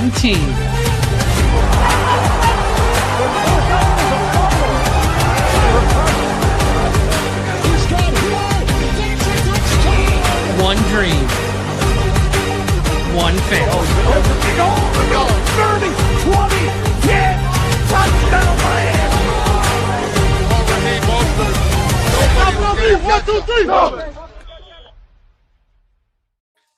one team. One dream. One fan. 30, 20, 10, touchdown Miami!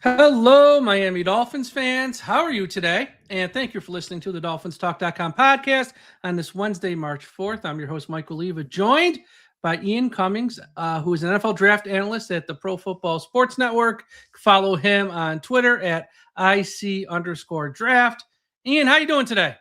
Hello, Miami Dolphins fans. How are you today? And thank you for listening to the DolphinsTalk.com podcast on this Wednesday, March 4th. I'm your host, Michael Leva, joined by Ian Cummings, who is an NFL draft analyst at the Pro Football Sports Network. Follow him on Twitter at IC_draft. Ian, how you doing today?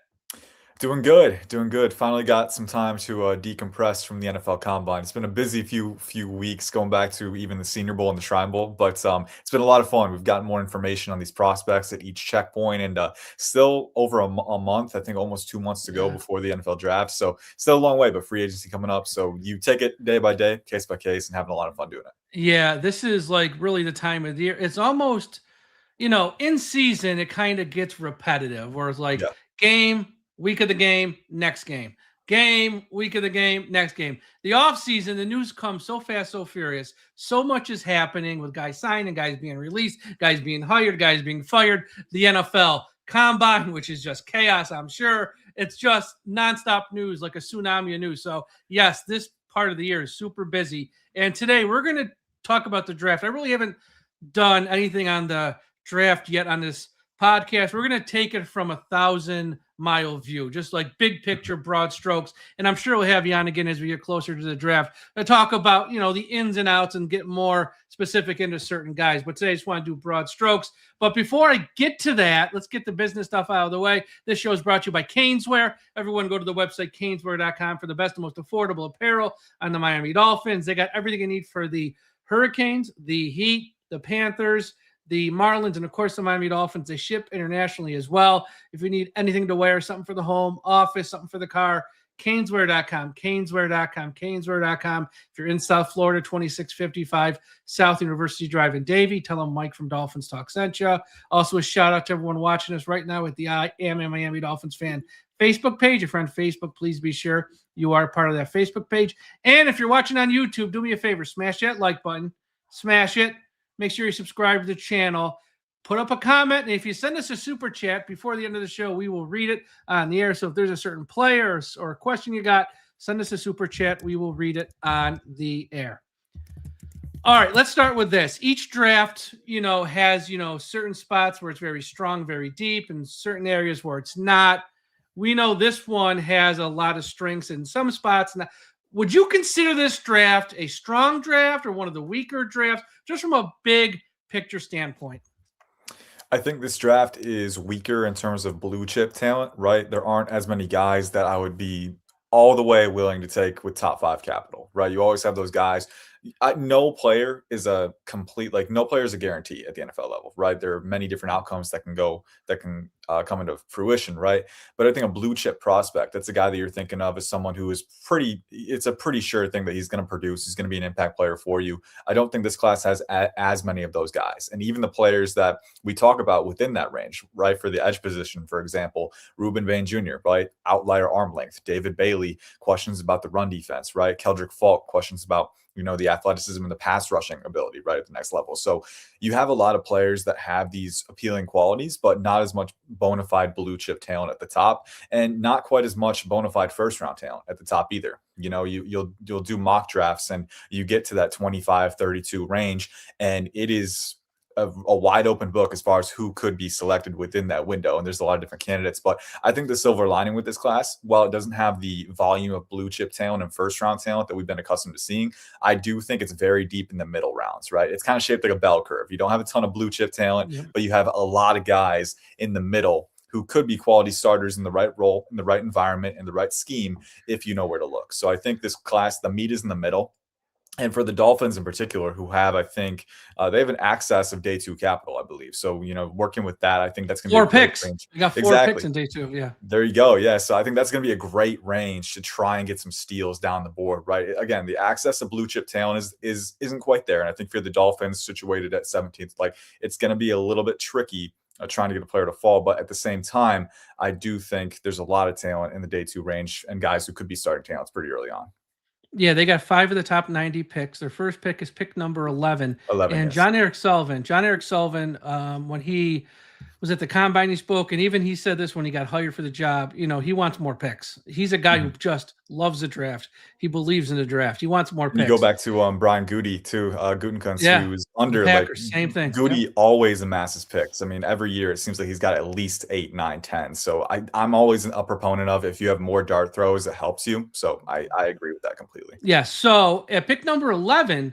Doing good. Finally got some time to decompress from the NFL Combine. It's been a busy few weeks going back to even the Senior Bowl and the Shrine Bowl, but it's been a lot of fun. We've gotten more information on these prospects at each checkpoint, and still over a month, I think almost 2 months to go before the NFL draft. So still a long way, but free agency coming up. So you take it day by day, case by case, and having a lot of fun doing it. Yeah, this is like really the time of the year. It's almost, in season, it kind of gets repetitive, where it's like game, week of the game, next game. Game, week of the game, next game. The offseason, the news comes so fast, so furious. So much is happening with guys signing, guys being released, guys being hired, guys being fired. The NFL Combine, which is just chaos, I'm sure. It's just nonstop news, like a tsunami of news. So, yes, this part of the year is super busy. And today we're going to talk about the draft. I really haven't done anything on the draft yet on this podcast. We're going to take it from 1,000-mile view, just like big picture, broad strokes. And I'm sure we'll have you on again as we get closer to the draft to talk about, the ins and outs and get more specific into certain guys. But today I just want to do broad strokes. But before I get to that, let's get the business stuff out of the way. This show is brought to you by Caneswear. Everyone go to the website, caneswear.com, for the best and most affordable apparel on the Miami Dolphins. They got everything you need for the Hurricanes, the Heat, the Panthers, the Marlins, and of course the Miami Dolphins. They ship internationally as well. If you need anything to wear, something for the home, office, something for the car, Caneswear.com, Caneswear.com. If you're in South Florida, 2655 South University Drive in Davie, tell them Mike from Dolphins Talk sent you. Also, a shout out to everyone watching us right now at the I Am a Miami Dolphins Fan Facebook page. If you're on Facebook, please be sure you are part of that Facebook page. And if you're watching on YouTube, do me a favor, smash that like button, smash it. Make sure you subscribe to the channel. Put up a comment, and if you send us a super chat before the end of the show, we will read it on the air. So if there's a certain player or a question you got, send us a super chat. We will read it on the air. All right, let's start with this. Each draft, has, certain spots where it's very strong, very deep, and certain areas where it's not. We know this one has a lot of strengths in some spots. Would you consider this draft a strong draft or one of the weaker drafts, just from a big picture standpoint? I think this draft is weaker in terms of blue chip talent, right? There aren't as many guys that I would be all the way willing to take with top 5 capital, right? You always have those guys. No player is a guarantee at the NFL level, right? There are many different outcomes that can come into fruition, right? But I think a blue chip prospect, that's a guy that you're thinking of as someone who is it's a pretty sure thing that he's going to produce. He's going to be an impact player for you. I don't think this class has as many of those guys. And even the players that we talk about within that range, right? For the edge position, for example, Reuben Vane Jr., right? Outlier arm length. David Bailey, questions about the run defense, right? Keldrick Falk, questions about the athleticism and the pass rushing ability, right, at the next level. So you have a lot of players that have these appealing qualities, but not as much bona fide blue chip talent at the top, and not quite as much bona fide first round talent at the top either. You'll do mock drafts and you get to that 25-32 range, and it is a wide open book as far as who could be selected within that window. And there's a lot of different candidates, but I think the silver lining with this class, while it doesn't have the volume of blue chip talent and first round talent that we've been accustomed to seeing, I do think it's very deep in the middle rounds, right? It's kind of shaped like a bell curve. You don't have a ton of blue chip talent, but you have a lot of guys in the middle who could be quality starters in the right role, in the right environment, in the right scheme, if you know where to look. So I think this class, the meat is in the middle. And for the Dolphins in particular, who have, I think, they have an access of day 2 capital, I believe. So, working with that, I think that's going to be 4 picks. You got 4 picks in day 2. Yeah. There you go. Yeah. So I think that's going to be a great range to try and get some steals down the board, right? Again, the access of blue chip talent isn't quite there. And I think for the Dolphins situated at 17th, it's going to be a little bit tricky trying to get a player to fall. But at the same time, I do think there's a lot of talent in the day 2 range and guys who could be starting talents pretty early on. Yeah, they got 5 of the top 90 picks. Their first pick is pick number 11. 11, And yes. John Eric Sullivan, when he was at the combine, he spoke, and even he said this when he got hired for the job, he wants more picks. He's a guy who just loves the draft. He believes in the draft. He wants more picks. You go back to Brian Goody too, Gutekunst, who's under Packers, same thing. Goody always amasses picks. I mean, every year it seems like he's got at least 8, 9, 10. So I'm always a proponent of if you have more dart throws, it helps you. So I agree with that completely. Yeah. So at pick number 11,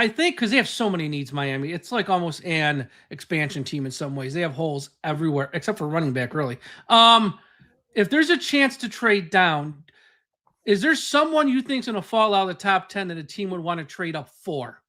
I think because they have so many needs, Miami, it's like almost an expansion team in some ways. They have holes everywhere except for running back, really. If there's a chance to trade down, is there someone you think is going to fall out of the top 10 that a team would want to trade up for?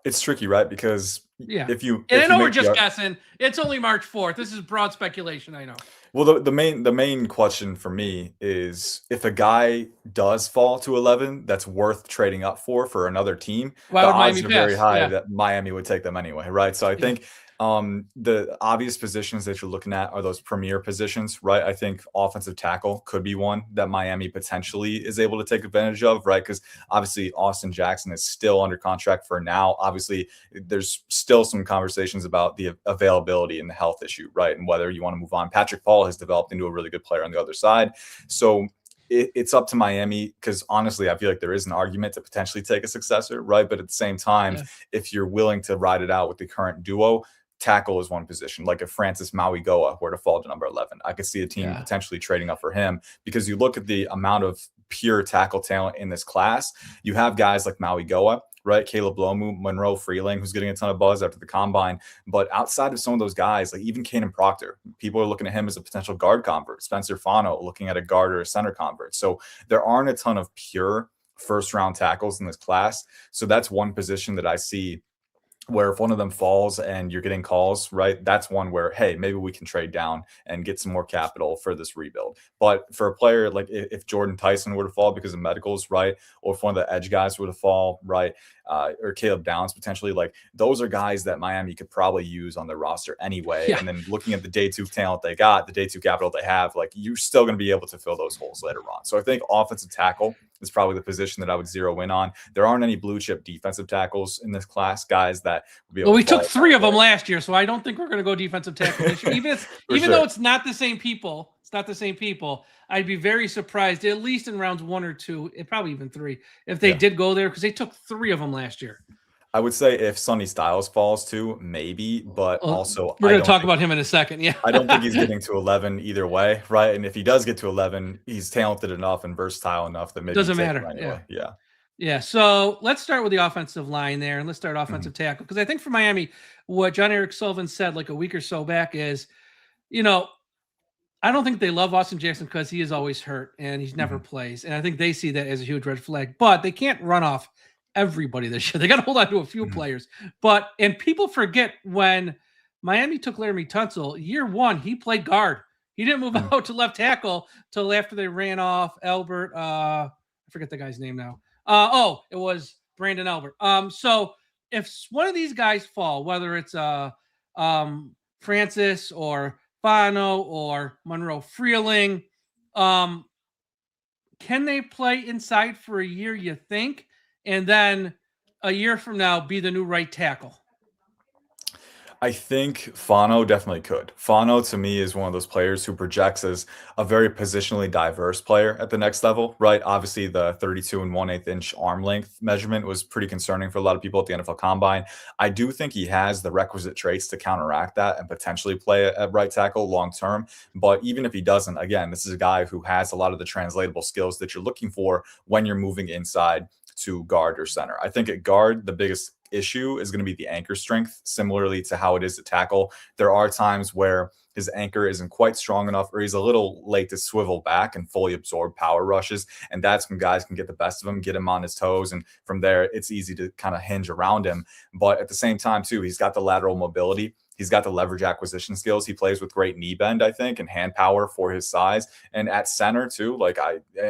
It's tricky, right? Because if I know we're just guessing. It's only March 4th. This is broad speculation, I know. Well, the main question for me is if a guy does fall to 11 that's worth trading up for another team, the odds are very high that Miami would take them anyway, right? So I think the obvious positions that you're looking at are those premier positions, right? I think offensive tackle could be one that Miami potentially is able to take advantage of, right? Because obviously Austin Jackson is still under contract for now. Obviously, there's still some conversations about the availability and the health issue, right? And whether you want to move on. Patrick Paul has developed into a really good player on the other side. So it's up to Miami because honestly, I feel like there is an argument to potentially take a successor, right? But at the same time, if you're willing to ride it out with the current duo, tackle is one position. Like if Francis Mauigoa were to fall to number 11, I could see a team potentially trading up for him because you look at the amount of pure tackle talent in this class. You have guys like Mauigoa, right? Caleb Lomu, Monroe Freeling, who's getting a ton of buzz after the combine. But outside of some of those guys, like even Kanan Proctor, people are looking at him as a potential guard convert. Spencer Fano looking at a guard or a center convert. So there aren't a ton of pure first round tackles in this class. So that's one position that I see where if one of them falls and you're getting calls, right, that's one where, hey, maybe we can trade down and get some more capital for this rebuild. But for a player like if Jordan Tyson were to fall because of medicals, right, or if one of the edge guys were to fall, right, or Caleb Downs potentially, like those are guys that Miami could probably use on their roster anyway. And then looking at the day 2 talent they got, the day 2 capital they have, like you're still going to be able to fill those holes later on. So I think offensive tackle is probably the position that I would zero in on. There aren't any blue chip defensive tackles in this class, guys that would be able we took 3 of them last year, so I don't think we're going to go defensive tackle this year. Even though it's not the same people, I'd be very surprised, at least in rounds 1 or 2, probably even 3, if they did go there, because they took 3 of them last year. I would say if Sonny Styles falls too, maybe, but also we're going to talk about him in a second. Yeah, I don't think he's getting to 11 either way, right? And if he does get to 11, he's talented enough and versatile enough that maybe doesn't matter anyway. Yeah. So let's start with the offensive line there, and let's start offensive tackle because I think for Miami, what John Eric Sullivan said like a week or so back is, I don't think they love Austin Jackson because he is always hurt and he never plays, and I think they see that as a huge red flag. But they can't run off everybody this year. They got to hold on to a few players. And people forget when Miami took Laramie Tunsil, year 1, he played guard. He didn't move out to left tackle till after they ran off Albert. I forget the guy's name now. It was Brandon Albert. So if one of these guys fall, whether it's Francis or Fano or Monroe Freeling, can they play inside for a year, you think? And then a year from now, be the new right tackle? I think Fano definitely could. Fano, to me, is one of those players who projects as a very positionally diverse player at the next level, right? Obviously, the 32 1/8 inch arm length measurement was pretty concerning for a lot of people at the NFL Combine. I do think he has the requisite traits to counteract that and potentially play at right tackle long term. But even if he doesn't, again, this is a guy who has a lot of the translatable skills that you're looking for when you're moving inside to guard or center. I think at guard, the biggest issue is going to be the anchor strength, similarly to how it is at tackle. There are times where his anchor isn't quite strong enough, or he's a little late to swivel back and fully absorb power rushes. And that's when guys can get the best of him, get him on his toes. And from there, it's easy to kind of hinge around him. But at the same time, too, he's got the lateral mobility. He's got the leverage acquisition skills. He plays with great knee bend, I think, and hand power for his size. And at center too,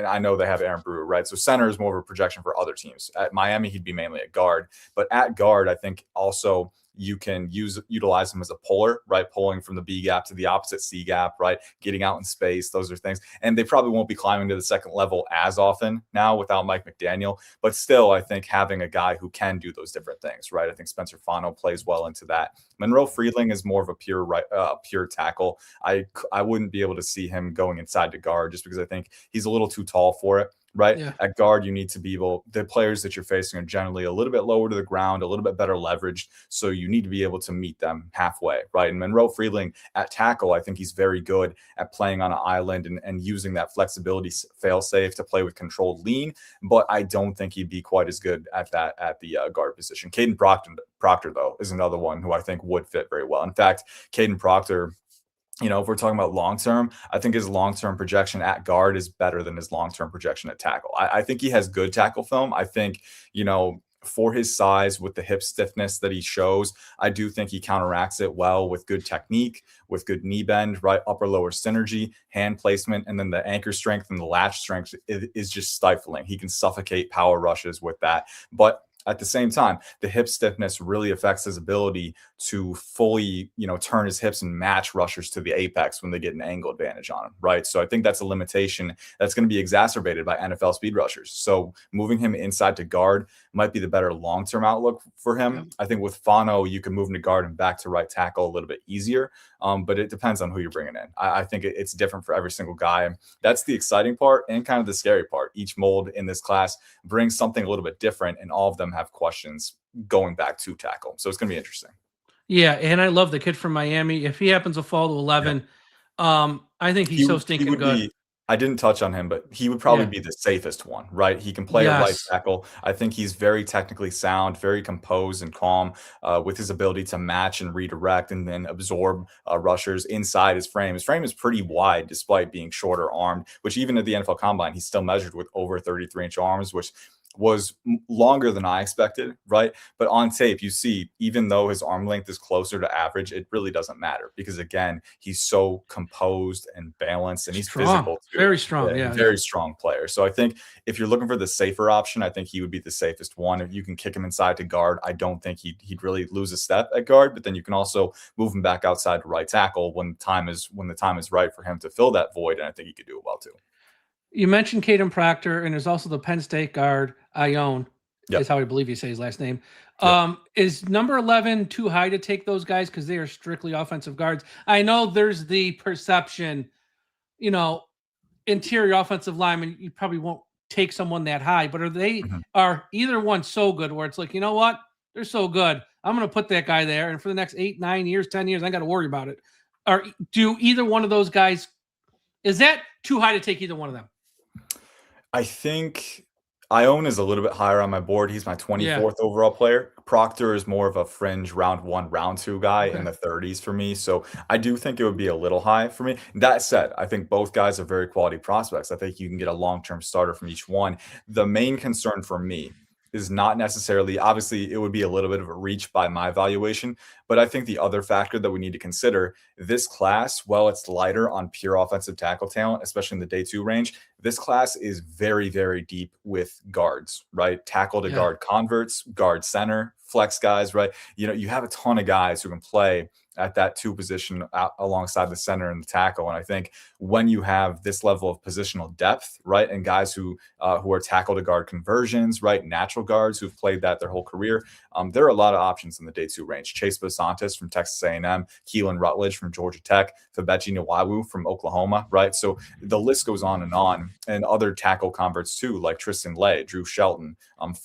I know they have Aaron Brewer, right? So center is more of a projection for other teams. At Miami, he'd be mainly a guard, but at guard, I think also you can utilize him as a puller, right? Pulling from the B gap to the opposite C gap, right? Getting out in space. Those are things. And they probably won't be climbing to the second level as often now without Mike McDaniel. But still, I think having a guy who can do those different things, right? I think Spencer Fano plays well into that. Monroe Freeling is more of a pure tackle. I wouldn't be able to see him going inside to guard just because I think he's a little too tall for it. Right. Yeah. At guard, you need to be the players that you're facing are generally a little bit lower to the ground, a little bit better leveraged. So you need to be able to meet them halfway. Right. And Monroe Freeling at tackle, I think he's very good at playing on an island and using that flexibility fail safe to play with controlled lean. But I don't think he'd be quite as good at that at the guard position. Caden Proctor, though, is another one who I think would fit very well. In fact, Caden Proctor, if we're talking about long-term, I think his long-term projection at guard is better than his long-term projection at tackle. I think he has good tackle film. I think, for his size with the hip stiffness that he shows, I do think he counteracts it well with good technique, with good knee bend, right? Upper lower synergy, hand placement, and then the anchor strength and the latch strength is just stifling. He can suffocate power rushes with that. But at the same time, the hip stiffness really affects his ability to fully, turn his hips and match rushers to the apex when they get an angle advantage on him, right? So I think that's a limitation that's going to be exacerbated by NFL speed rushers. So moving him inside to guard might be the better long-term outlook for him. Yep. I think with Fano, you can move him to guard and back to right tackle a little bit easier, but it depends on who you're bringing in. I think it's different for every single guy. That's the exciting part and kind of the scary part. Each mold in this class brings something a little bit different, and all of them have questions going back to tackle. So it's going to be interesting. Yeah, and I love the kid from Miami. If he happens to fall to 11, I think he's so stinking good. I didn't touch on him, but he would probably be the safest one, right? He can play a right tackle. I think he's very technically sound, very composed and calm with his ability to match and redirect and then absorb rushers inside his frame. His frame is pretty wide despite being shorter armed, which even at the NFL Combine, he's still measured with over 33-inch arms, which was longer than I expected, right? But on tape, you see, even though his arm length is closer to average, it really doesn't matter because, again, he's so composed and balanced, and he's physical too. Very strong, very strong player. So I think if you're looking for the safer option, I think he would be the safest one. If you can kick him inside to guard, I don't think he'd really lose a step at guard, but then you can also move him back outside to right tackle when the time is right for him to fill that void, and I think he could do it well too. You mentioned Caden Proctor, and there's also the Penn State guard, Ione, is how I believe you say his last name. Is number 11 too high to take those guys because they are strictly offensive guards? I know there's the perception, interior offensive lineman, you probably won't take someone that high, but are either one so good where it's like, you know what? They're so good. I'm going to put that guy there, and for the next 8, 9 years, 10 years, I got to worry about it. Or do either one of those guys, is that too high to take either one of them? I think Ione is a little bit higher on my board. He's my 24th overall player. Proctor is more of a fringe round 1, round 2 guy in the 30s for me. So I do think it would be a little high for me. That said, I think both guys are very quality prospects. I think you can get a long-term starter from each one. The main concern for me is not necessarily, obviously it would be a little bit of a reach by my evaluation, but I think the other factor that we need to consider, this class, while it's lighter on pure offensive tackle talent, especially in the day 2 range, this class is very, very deep with guards, right? Tackle to guard converts, guard center, flex guys, right? You have a ton of guys who can play at that 2 position alongside the center and the tackle. And I think when you have this level of positional depth, right, and guys who are tackle to guard conversions, right, natural guards who've played that their whole career, there are a lot of options in the day 2 range. Chase Bosantis from Texas A&M, Keelan Rutledge from Georgia Tech, Fabechi Nwawu from Oklahoma, right? So the list goes on, and other tackle converts too, like Tristan Lay, Drew Shelton.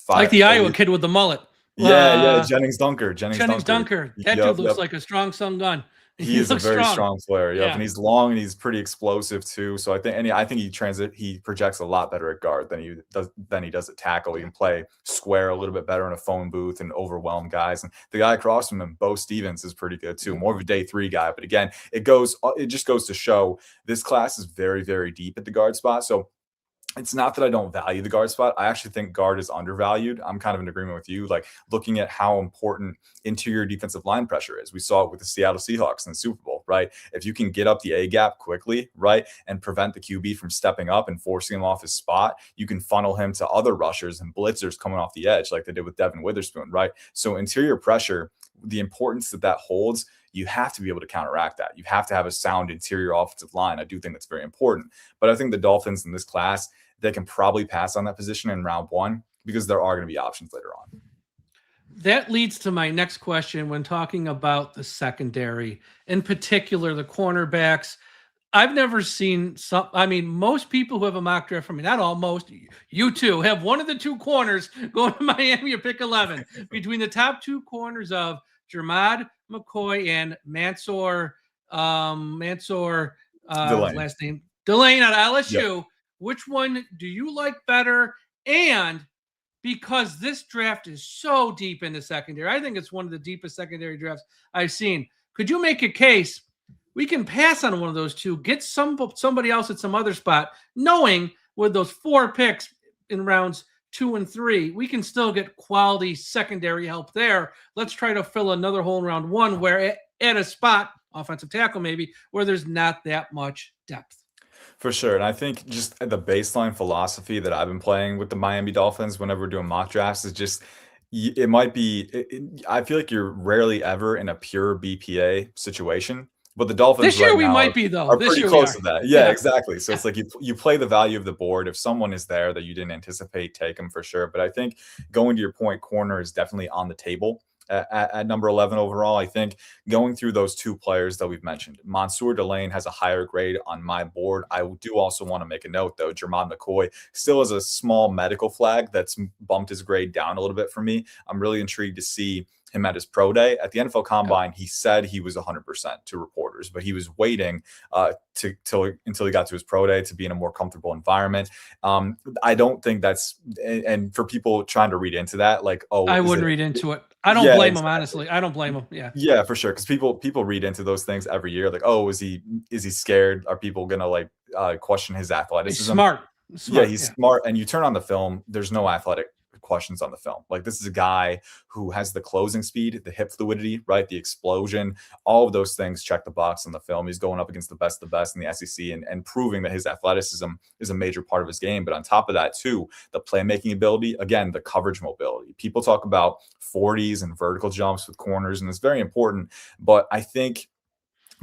Like the Iowa kid with the mullet. Jennings Dunker. That dude looks like a strong sun gun. He is a very strong player. And he's long and he's pretty explosive too. So I think he projects a lot better at guard than he does at tackle. He can play square a little bit better in a phone booth and overwhelm guys. And the guy across from him, Bo Stevens, is pretty good too. More of a day 3 guy, but again, it just goes to show this class is very, very deep at the guard spot. So it's not that I don't value the guard spot. I actually think guard is undervalued. I'm kind of in agreement with you, like looking at how important interior defensive line pressure is. We saw it with the Seattle Seahawks in the Super Bowl, right? If you can get up the A gap quickly, right, and prevent the QB from stepping up and forcing him off his spot, you can funnel him to other rushers and blitzers coming off the edge like they did with Devin Witherspoon, right? So interior pressure, the importance that holds, you have to be able to counteract that. You have to have a sound interior offensive line. I do think that's very important. But I think the Dolphins in this class, they can probably pass on that position in round 1 because there are going to be options later on. That leads to my next question when talking about the secondary, in particular the cornerbacks. I've never seen most people who have a mock draft from me, not all, most, you too, have one of the two corners going to Miami or pick 11 between the top two corners of Jermod McCoy and Mansour Delane. last name, Delane out of LSU. Yep. Which one do you like better? And because this draft is so deep in the secondary, I think it's one of the deepest secondary drafts I've seen. Could you make a case we can pass on one of those two, get somebody else at some other spot, knowing with those 4 picks in rounds 2 and 3, we can still get quality secondary help there. Let's try to fill another hole in round 1 where at a spot, offensive tackle maybe, where there's not that much depth. For sure. And I think just the baseline philosophy that I've been playing with the Miami Dolphins whenever we're doing mock drafts is just, it might be, I feel like you're rarely ever in a pure BPA situation. But the Dolphins this year we might be, though. Are pretty close to that. Yeah, exactly. So it's like you play the value of the board. If someone is there that you didn't anticipate, take them for sure. But I think going to your point, corner is definitely on the table at number 11 overall. I think going through those 2 players that we've mentioned, Mansour Delane has a higher grade on my board. I do also want to make a note, though. Jermod McCoy still has a small medical flag that's bumped his grade down a little bit for me. I'm really intrigued to see him at his pro day. At the NFL Combine, he said he was 100% to reporters, but he was waiting until he got to his pro day to be in a more comfortable environment. I don't think that's, and for people trying to read into that, like, oh, I wouldn't read into it. I don't blame him, honestly. I don't blame him. Yeah, for sure. Because people read into those things every year, like, oh, is he scared? Are people gonna like question his athleticism? He's smart. Yeah, he's smart. And you turn on the film, there's no athletic questions on the film. Like, this is a guy who has the closing speed, the hip fluidity, right? The explosion, all of those things check the box on the film. He's going up against the best in the SEC and proving that his athleticism is a major part of his game. But on top of that, too, the playmaking ability, again, the coverage mobility. People talk about 40s and vertical jumps with corners, and it's very important. But I think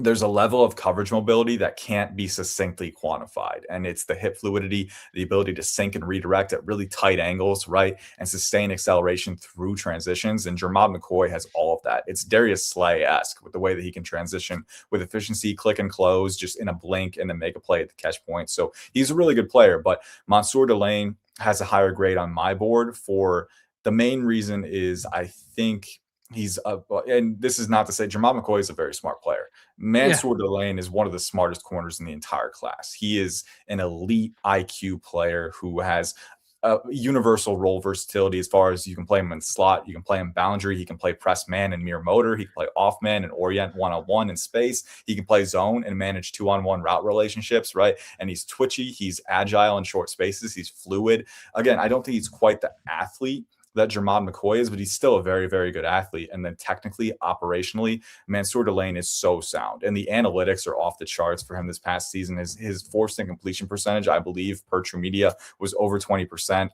there's a level of coverage mobility that can't be succinctly quantified. And it's the hip fluidity, the ability to sink and redirect at really tight angles, right? And sustain acceleration through transitions. And Jermod McCoy has all of that. It's Darius Slay-esque with the way that he can transition with efficiency, click and close just in a blink and then make a play at the catch point. So he's a really good player. But Mansour Delane has a higher grade on my board for the main reason is I think he's and this is not to say Jermod McCoy is a very smart player. Mansour Delane is one of the smartest corners in the entire class. He is an elite IQ player who has universal role versatility as far as you can play him in slot, you can play him boundary, he can play press man and mirror motor, he can play off man and orient one-on-one in space, he can play zone and manage 2-on-1 route relationships, right? And he's twitchy, he's agile in short spaces, he's fluid. Again, I don't think he's quite the athlete that Jermod McCoy is, but he's still a very, very good athlete. And then technically, operationally, Mansour Delane is so sound. And the analytics are off the charts for him this past season. His forced and completion percentage, I believe, per True Media, was over 20%.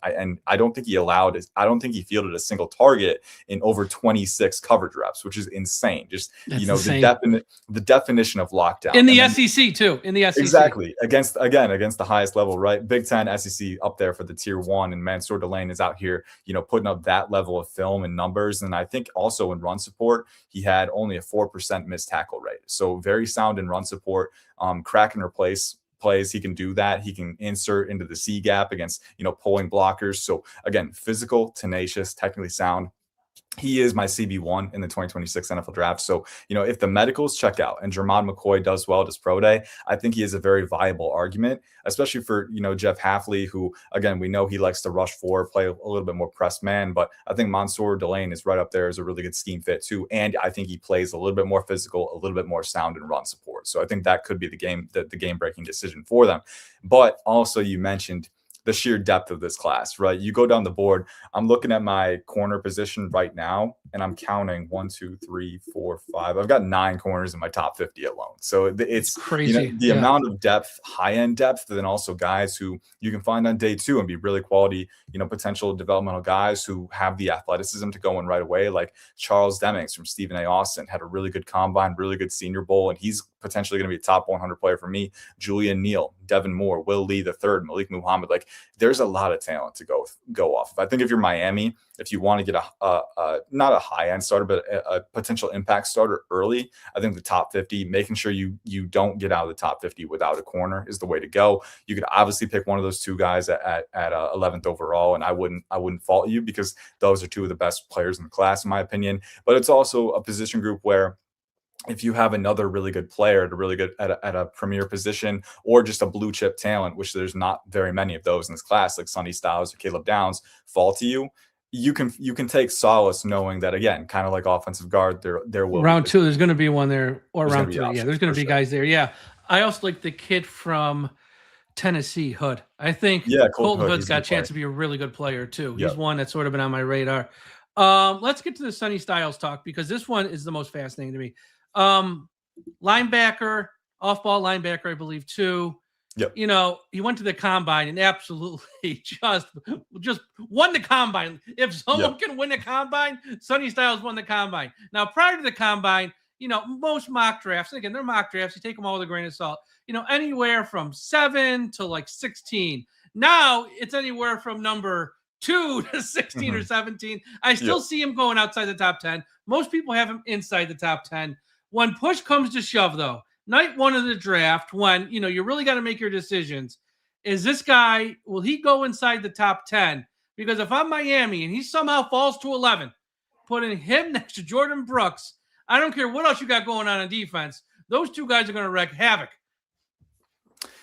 I don't think he fielded a single target in over 26 coverage reps, which is insane. Just, insane. The definition of lockdown. In the SEC, too. In the SEC. Exactly. Against the highest level, right? Big Ten, SEC up there for the tier 1. And Mansour Delane is out here, putting up that level of film and numbers. And I think also in run support, he had only a 4% missed tackle rate. So very sound in run support, crack and replace plays. He can do that. He can insert into the C gap against, pulling blockers. So again, physical, tenacious, technically sound. He is my CB1 in the 2026 NFL draft. So, if the medicals check out and Jermod McCoy does well at his pro day, I think he is a very viable argument, especially for, Jeff Hafley, who, again, we know he likes to rush forward, play a little bit more press man. But I think Mansour Delane is right up there as a really good scheme fit, too. And I think he plays a little bit more physical, a little bit more sound and run support. So I think that could be the game breaking decision for them. But also, you mentioned the sheer depth of this class, right? You go down the board. I'm looking at my corner position right now, and I'm counting 1, 2, 3, 4, 5. I've got 9 corners in my top 50 alone. So it's crazy. the amount of depth, high end depth, and then also guys who you can find on day 2 and be really quality, potential developmental guys who have the athleticism to go in right away. Like Charles Demings from Stephen A. Austin had a really good combine, really good Senior Bowl, and he's potentially going to be a top 100 player for me. Julian Neal, Devin Moore, Will Lee III, Malik Muhammad. Like there's a lot of talent to go off of. I think if you're Miami, if you want to get a not a high end starter, but a potential impact starter early, I think the top 50, making sure you don't get out of the top 50 without a corner is the way to go. You could obviously pick one of those 2 guys at 11th overall, and I wouldn't fault you because those are 2 of the best players in the class, in my opinion. But it's also a position group where if you have another really good player at a premier position, or just a blue chip talent, which there's not very many of those in this class, like Sonny Styles or Caleb Downs, fall to you, you can take solace knowing that, again, kind of like offensive guard, there will round be 2. There's going to be one there, or round 3. options, Yeah, there's going to be guys there. Yeah, I also like the kid from Tennessee, Hood. I think Colton Hood's got a chance to be a really good player too. He's one that's sort of been on my radar. Let's get to the Sonny Styles talk, because this one is the most fascinating to me. Linebacker, off-ball linebacker, I believe, too. Yep. He went to the combine and absolutely just won the combine. If someone can win the combine, Sonny Styles won the combine. Now, prior to the combine, most mock drafts, again, they're mock drafts, you take them all with a grain of salt, anywhere from 7 to like 16. Now it's anywhere from number 2 to 16 or 17. I still see him going outside the top 10. Most people have him inside the top 10. When push comes to shove, though, night 1 of the draft, when you really got to make your decisions, is this guy, will he go inside the top 10? Because if I'm Miami and he somehow falls to 11, putting him next to Jordan Brooks, I don't care what else you got going on defense, those 2 guys are going to wreak havoc.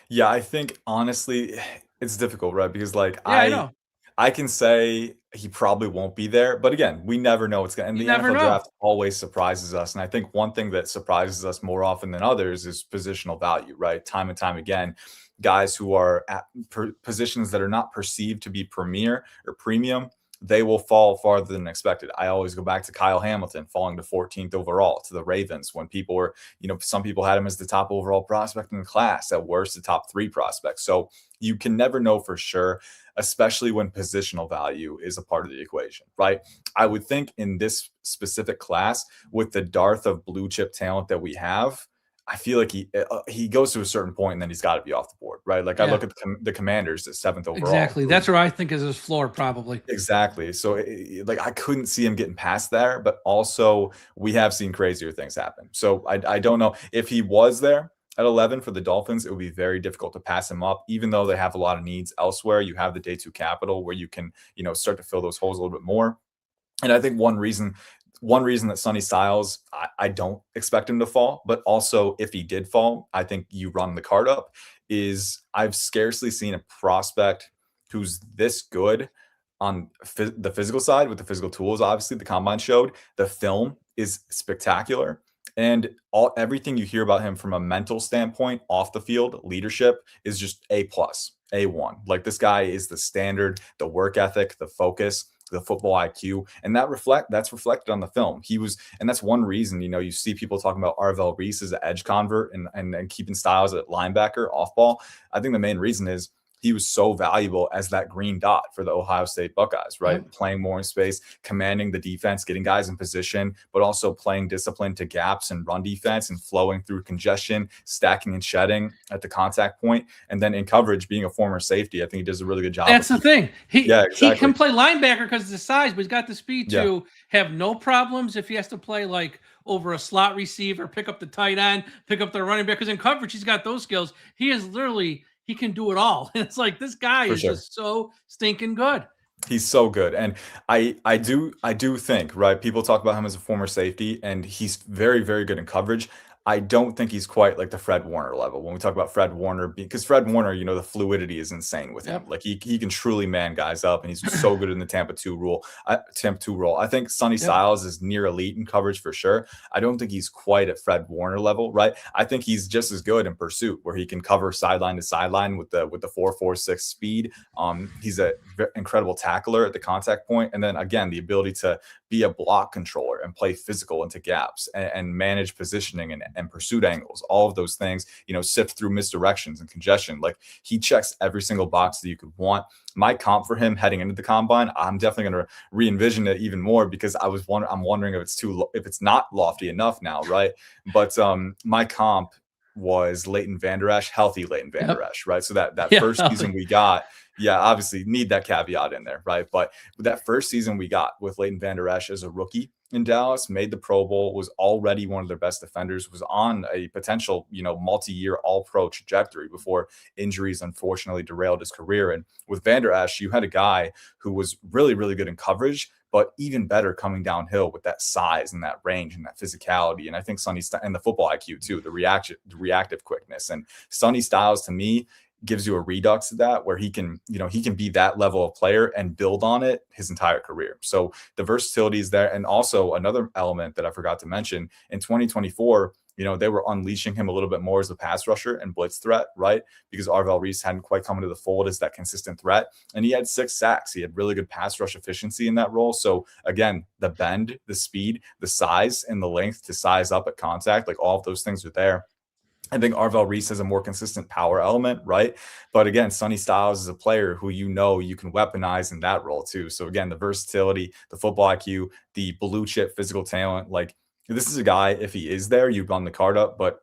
Yeah, I think honestly it's difficult, right? Because I know. I can say he probably won't be there, but again, we never know what's going to. And the NFL draft always surprises us, and I think one thing that surprises us more often than others is positional value, right? Time and time again, guys who are at positions that are not perceived to be premier or premium, they will fall farther than expected. I always go back to Kyle Hamilton falling to 14th overall to the Ravens when people were, some people had him as the top overall prospect in the class, at worst, the top 3 prospects. So you can never know for sure, especially when positional value is a part of the equation, right? I would think in this specific class, with the dearth of blue chip talent that we have, I feel like he goes to a certain point and then he's got to be off the board, right? Like I look at the Commanders at 7th overall. Exactly. That's where I think is his floor, probably. Exactly. So I couldn't see him getting past there, but also we have seen crazier things happen. So I don't know if he was there at 11 for the Dolphins, it would be very difficult to pass him up, even though they have a lot of needs elsewhere. You have the day 2 capital where you can, start to fill those holes a little bit more. And I think one reason that Sonny Styles, I don't expect him to fall, but also if he did fall, I think you run the card up, is I've scarcely seen a prospect who's this good on the physical side with the physical tools. Obviously, the combine showed the film is spectacular. And everything you hear about him from a mental standpoint, off the field, leadership is just A+, A1. Like this guy is the standard, the work ethic, the focus, the football IQ, and that's reflected on the film. And that's one reason, you see people talking about Arvell Reese as an edge convert and keeping Styles at linebacker off ball. I think the main reason is he was so valuable as that green dot for the Ohio State Buckeyes, right? Playing more in space, commanding the defense, getting guys in position, but also playing discipline to gaps and run defense and flowing through congestion, stacking and shedding at the contact point. And then in coverage, being a former safety, I think he does a really good job. That's the thing. He can play linebacker because of the size, but he's got the speed to have no problems if he has to play like over a slot receiver, pick up the tight end, pick up the running back. Because in coverage, he's got those skills. He is literally... he can do it all. It's like this guy is just so stinking good. He's so good. And I do think, right, people talk about him as a former safety, and he's very, very good in coverage. I don't think he's quite like the Fred Warner level. When we talk about Fred Warner, because Fred Warner, the fluidity is insane with him. Yep. Like he can truly man guys up, and he's so good in the Tampa 2 role. I think Sonny Yep. Styles is near elite in coverage for sure. I don't think he's quite at Fred Warner level, right? I think he's just as good in pursuit, where he can cover sideline to sideline with the 4.46 speed. He's an incredible tackler at the contact point, and then again the ability to be a block controller and play physical into gaps and manage positioning and pursuit angles, all of those things, sift through misdirections and congestion. Like he checks every single box that you could want. My comp for him heading into the combine, I'm definitely going to re-envision it even more, because I'm wondering if it's not lofty enough now, right? But my comp was Leighton Vander Esch, healthy Leighton Vander Esch, right? So that first season we got, obviously need that caveat in there, right? But that first season we got with Leighton Vander Esch as a rookie in Dallas, made the Pro Bowl, was already one of their best defenders, was on a potential, multi-year all-pro trajectory before injuries unfortunately derailed his career. And with Vander Esch, you had a guy who was really, really good in coverage, but even better coming downhill with that size and that range and that physicality. And I think and the football IQ too, the reactive quickness. And Sonny Styles, to me, gives you a redux to that, where he can be that level of player and build on it his entire career. So the versatility is there. And also another element that I forgot to mention, in 2024, they were unleashing him a little bit more as a pass rusher and blitz threat, right? Because Arvell Reese hadn't quite come into the fold as that consistent threat. And he had 6 sacks. He had really good pass rush efficiency in that role. So again, the bend, the speed, the size, and the length to size up at contact, like all of those things are there. I think Arvell Reese has a more consistent power element, right? But again, Sonny Styles is a player who you can weaponize in that role too. So again, the versatility, the football IQ, the blue chip physical talent, like this is a guy, if he is there, you run the card up. But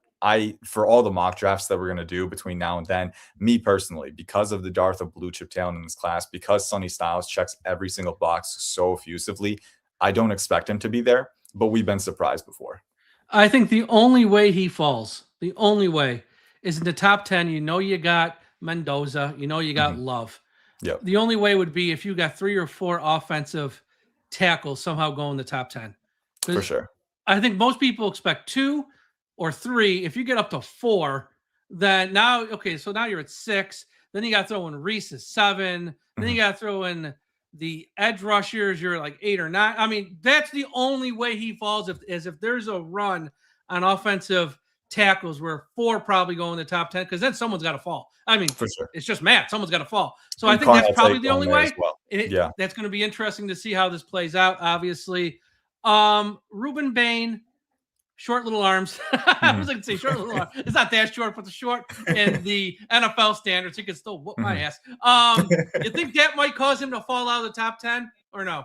for all the mock drafts that we're going to do between now and then, me personally, because of the dearth of blue chip talent in this class, because Sonny Styles checks every single box so effusively, I don't expect him to be there, but we've been surprised before. I think the only way he falls, the only way, is in the top 10. You got Mendoza, you got Love. Yep. The only way would be if you got 3 or 4 offensive tackles somehow go in the top 10. For sure. I think most people expect 2 or 3. If you get up to 4, then now you're at 6. Then you got to throw in Reese at 7. Then you got to throw in the edge rushers. You're like 8 or 9. I mean, that's the only way he falls, if there's a run on offensive tackles where 4 probably go in the top 10, because then someone's got to fall. I mean, for sure, it's just math. Someone's got to fall. So I think that's probably the only way. Well. That's going to be interesting to see how this plays out. Obviously, Ruben Bain, short little arms. I was going to say short little arms. It's not that short, but the short and the NFL standards, he can still whoop my ass. You think that might cause him to fall out of the top 10 or no?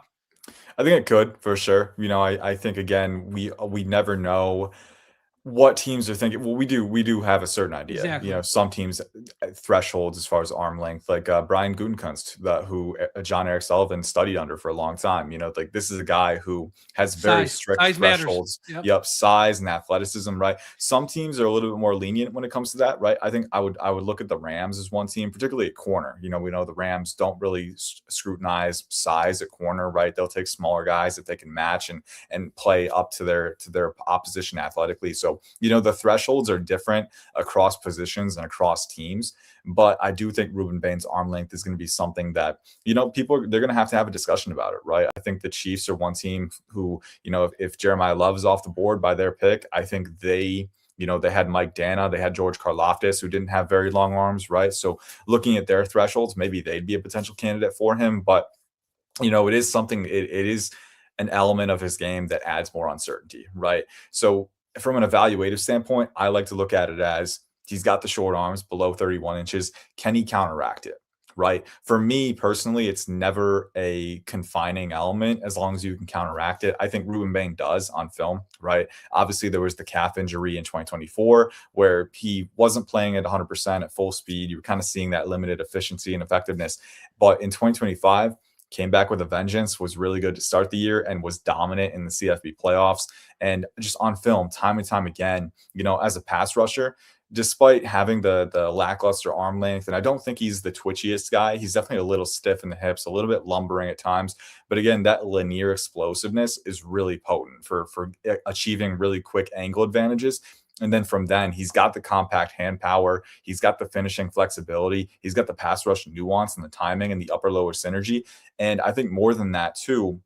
I think it could, for sure. I think, again, we never know what teams are thinking. Well, we do have a certain idea. Exactly. Some teams thresholds as far as arm length, like Brian Gutekunst, who John Eric Sullivan studied under for a long time. Like this is a guy who has very strict thresholds. Yep, size and athleticism, right? Some teams are a little bit more lenient when it comes to that, right? I think I would look at the Rams as one team, particularly at corner. We know the Rams don't really scrutinize size at corner, right? They'll take smaller guys if they can match and play up to their opposition athletically. So the thresholds are different across positions and across teams, but I do think Ruben Bain's arm length is going to be something that they're going to have a discussion about it, right? I think the Chiefs are one team who, if Jeremiah Love is off the board by their pick, I think they had Mike Dana, they had George Karlaftis, who didn't have very long arms, right? So looking at their thresholds, maybe they'd be a potential candidate for him, but it is something. It is an element of his game that adds more uncertainty, right? So from an evaluative standpoint, I like to look at it as he's got the short arms below 31 inches. Can he counteract it? Right. For me personally, it's never a confining element as long as you can counteract it. I think Ruben Bain does on film, right? Obviously, there was the calf injury in 2024 where he wasn't playing at 100% at full speed. You were kind of seeing that limited efficiency and effectiveness. But in 2025, came back with a vengeance, was really good to start the year, and was dominant in the CFB playoffs. And just on film, time and time again, as a pass rusher, despite having the lackluster arm length, and I don't think he's the twitchiest guy. He's definitely a little stiff in the hips, a little bit lumbering at times. But again, that linear explosiveness is really potent for achieving really quick angle advantages. And then from then, he's got the compact hand power. He's got the finishing flexibility. He's got the pass rush nuance and the timing and the upper lower synergy. And I think more than that, too,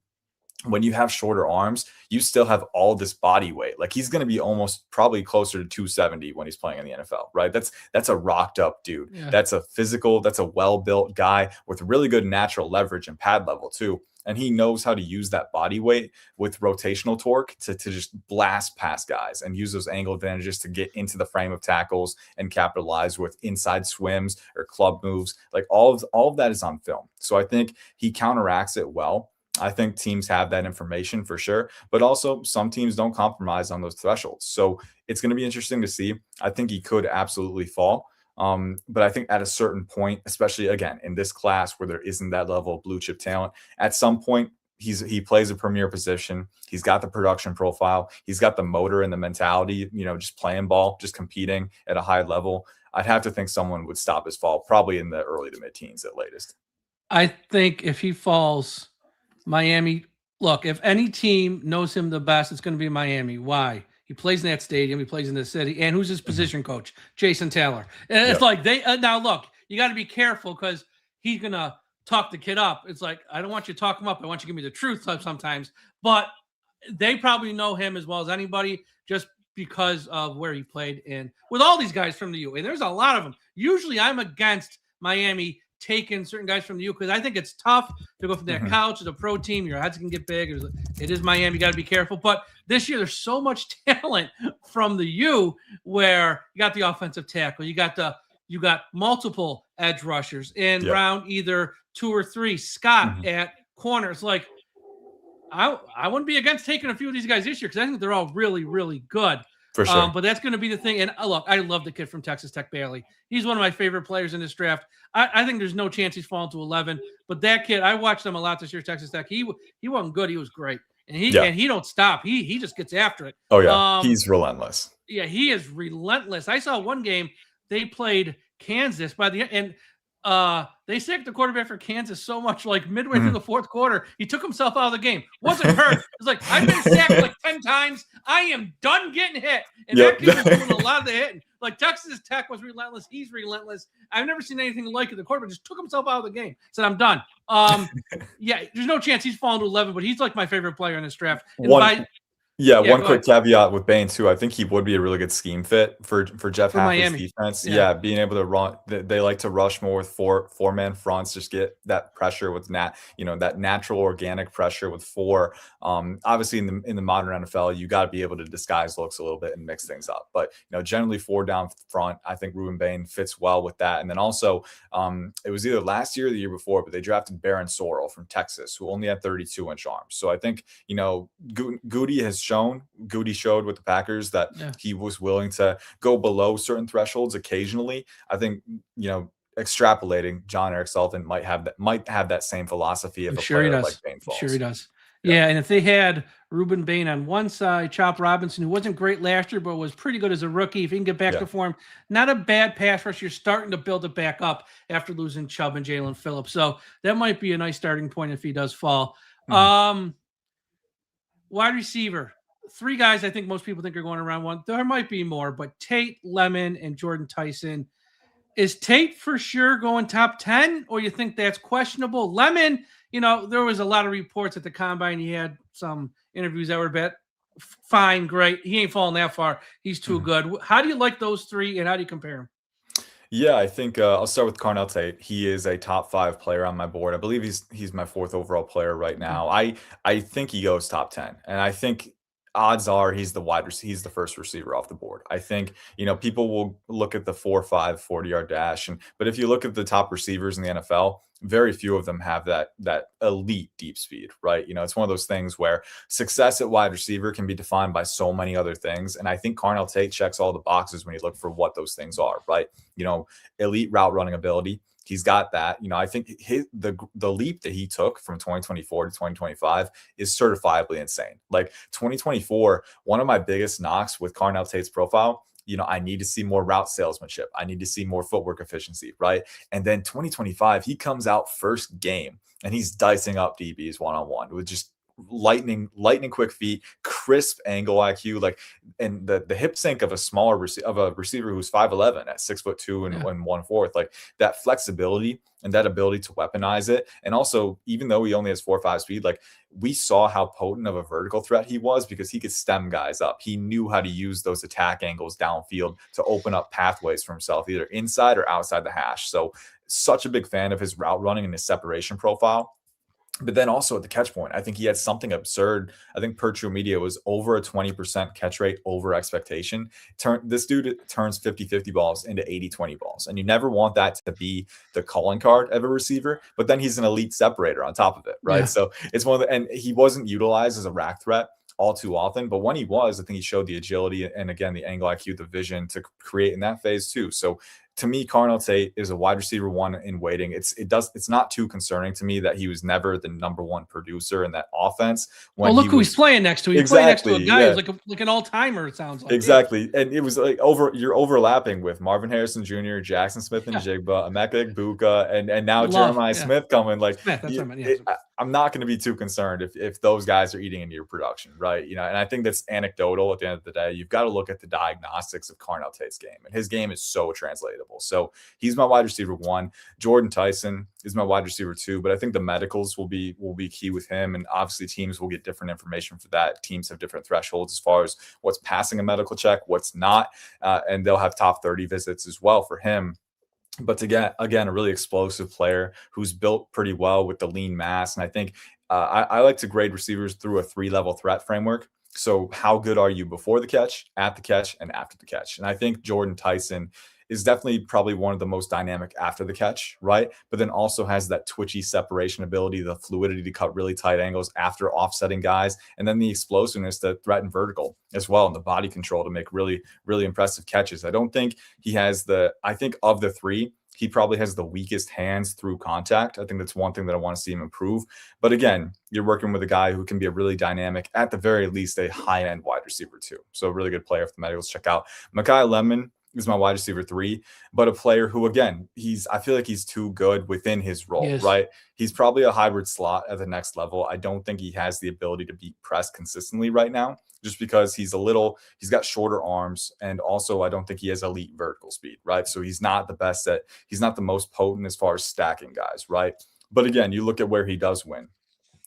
when you have shorter arms, you still have all this body weight. Like he's going to be almost probably closer to 270 when he's playing in the NFL, right? That's a rocked up dude. Yeah. That's a physical, that's a well-built guy with really good natural leverage and pad level too. And he knows how to use that body weight with rotational torque to just blast past guys and use those angle advantages to get into the frame of tackles and capitalize with inside swims or club moves. Like all of that is on film. So I think he counteracts it well. I think teams have that information for sure, but also some teams don't compromise on those thresholds. So it's going to be interesting to see. I think he could absolutely fall. But I think at a certain point, especially again in this class where there isn't that level of blue chip talent, at some point he plays a premier position. He's got the production profile. He's got the motor and the mentality, just playing ball, just competing at a high level. I'd have to think someone would stop his fall probably in the early to mid teens at latest. I think if he falls, Miami, look, if any team knows him the best, it's going to be Miami. Why? He plays in that stadium. He plays in the city. And who's his position coach? Jason Taylor. And it's like they now look, you got to be careful because he's going to talk the kid up. It's like, I don't want you to talk him up. I want you to give me the truth sometimes. But they probably know him as well as anybody just because of where he played in with all these guys from the U. And there's a lot of them. Usually I'm against Miami taking certain guys from the U because I think it's tough to go from that couch to the pro team. Your heads can get big. It is Miami. You got to be careful. But this year, there's so much talent from the U where you got the offensive tackle. You got multiple edge rushers in round either 2 or 3. Scott at corner. It's like I wouldn't be against taking a few of these guys this year because I think they're all really, really good. For sure. But that's going to be the thing. And look, I love the kid from Texas Tech, Bailey. He's one of my favorite players in this draft. I think there's no chance he's falling to 11. But that kid, I watched him a lot this year, Texas Tech. He wasn't good. He was great. And he don't stop. He just gets after it. Oh, yeah. He's relentless. Yeah, he is relentless. I saw one game they played Kansas by the end. And they sacked the quarterback for Kansas so much, like midway through the fourth quarter, he took himself out of the game. Wasn't hurt. It's like, I've been sacked like 10 times. I am done getting hit. And that kid was doing a lot of the hitting. Like Texas Tech was relentless. He's relentless. I've never seen anything like it. The quarterback just took himself out of the game. Said, I'm done. Yeah, there's no chance he's falling to 11, but he's like my favorite player in this draft. One quick caveat with Bain too. I think he would be a really good scheme fit for Jeff Hafley's defense. Yeah, being able to run. They like to rush more with four-man fronts. Just get that pressure with that natural organic pressure with 4. Obviously in the modern NFL, you got to be able to disguise looks a little bit and mix things up. But generally 4 down front. I think Ruben Bain fits well with that. And then also, it was either last year or the year before, but they drafted Baron Sorrell from Texas, who only had 32-inch arms. So I think Goody showed with the Packers that he was willing to go below certain thresholds occasionally. I think, extrapolating, John Eric Sullivan might have that same philosophy of a player like Bain falls. Sure he does. Yeah, and if they had Ruben Bain on one side, Chop Robinson, who wasn't great last year, but was pretty good as a rookie, if he can get back to form, not a bad pass rush. You're starting to build it back up after losing Chubb and Jalen Phillips. So that might be a nice starting point if he does fall. Wide receiver. 3 guys I think most people think are going around 1. There might be more, but Tate, Lemon, and Jordan Tyson. Is Tate for sure going top 10, or you think that's questionable? Lemon, there was a lot of reports at the combine. He had some interviews that were a bit fine, great. He ain't falling that far. He's too good. How do you like those 3, and how do you compare them? Yeah, I think I'll start with Carnell Tate. He is a top 5 player on my board. I believe he's my 4th overall player right now. I think he goes top 10, and I think odds are he's the first receiver off the board. I think, people will look at the 4.5 40-yard dash. But if you look at the top receivers in the NFL, very few of them have that elite deep speed, right? It's one of those things where success at wide receiver can be defined by so many other things. And I think Carnell Tate checks all the boxes when you look for what those things are, right? Elite route running ability. He's got that. I think the leap that he took from 2024 to 2025 is certifiably insane. Like 2024, one of my biggest knocks with Carnell Tate's profile, I need to see more route salesmanship. I need to see more footwork efficiency, right? And then 2025, he comes out first game and he's dicing up DBs one-on-one with just lightning quick feet, crisp angle IQ, like, and the hip sync of a receiver who's 5'11" at 6'2" and 1/4, like that flexibility and that ability to weaponize it. And also, even though he only has 4.5 speed, like we saw how potent of a vertical threat he was because he could stem guys up. He knew how to use those attack angles downfield to open up pathways for himself, either inside or outside the hash. So such a big fan of his route running and his separation profile. But then also at the catch point, I think he had something absurd. I think per True Media was over a 20% catch rate over expectation. This dude turns 50-50 balls into 80-20 balls. And you never want that to be the calling card of a receiver, but then he's an elite separator on top of it, right? Yeah. So it's one of the, and he wasn't utilized as a rack threat all too often, but when he was, I think he showed the agility and again, the angle IQ, the vision to create in that phase too. So to me, Carnell Tate is a wide receiver 1 in waiting. It's not too concerning to me that he was never the number 1 producer in that offense. When look who he's playing next to. He's playing next to a guy who's like an all-timer, it sounds like. Exactly. And it was like you're overlapping with Marvin Harrison Jr., Jackson Smith and Jigba, Emeka Egbuka, and now Jeremiah Smith coming. Like Smith, that's what I meant. I'm not going to be too concerned if those guys are eating into your production, right? And I think that's anecdotal at the end of the day. You've got to look at the diagnostics of Carnell Tate's game, and his game is so translatable. So he's my wide receiver 1. Jordan Tyson is my wide receiver 2, but I think the medicals will be key with him, and obviously teams will get different information for that. Teams have different thresholds as far as what's passing a medical check, what's not, and they'll have top 30 visits as well for him. But to get, again, a really explosive player who's built pretty well with the lean mass. And I think I like to grade receivers through a 3-level threat framework. So how good are you before the catch, at the catch, and after the catch? And I think Jordan Tyson is definitely probably one of the most dynamic after the catch, right? But then also has that twitchy separation ability, the fluidity to cut really tight angles after offsetting guys, and then the explosiveness to threaten vertical as well, and the body control to make really, really impressive catches. I don't think he has I think of the 3, he probably has the weakest hands through contact. I think that's one thing that I want to see him improve. But again, you're working with a guy who can be a really dynamic, at the very least, a high-end wide receiver too. So a really good player for the medicals. Check out Mekhi Lemon is my wide receiver 3, but a player who, again, I feel like he's too good within his role, right? He's probably a hybrid slot at the next level. I don't think he has the ability to beat press consistently right now, just because he's got shorter arms, and also I don't think he has elite vertical speed, right? So he's not the most potent as far as stacking guys, right? But again, you look at where he does win.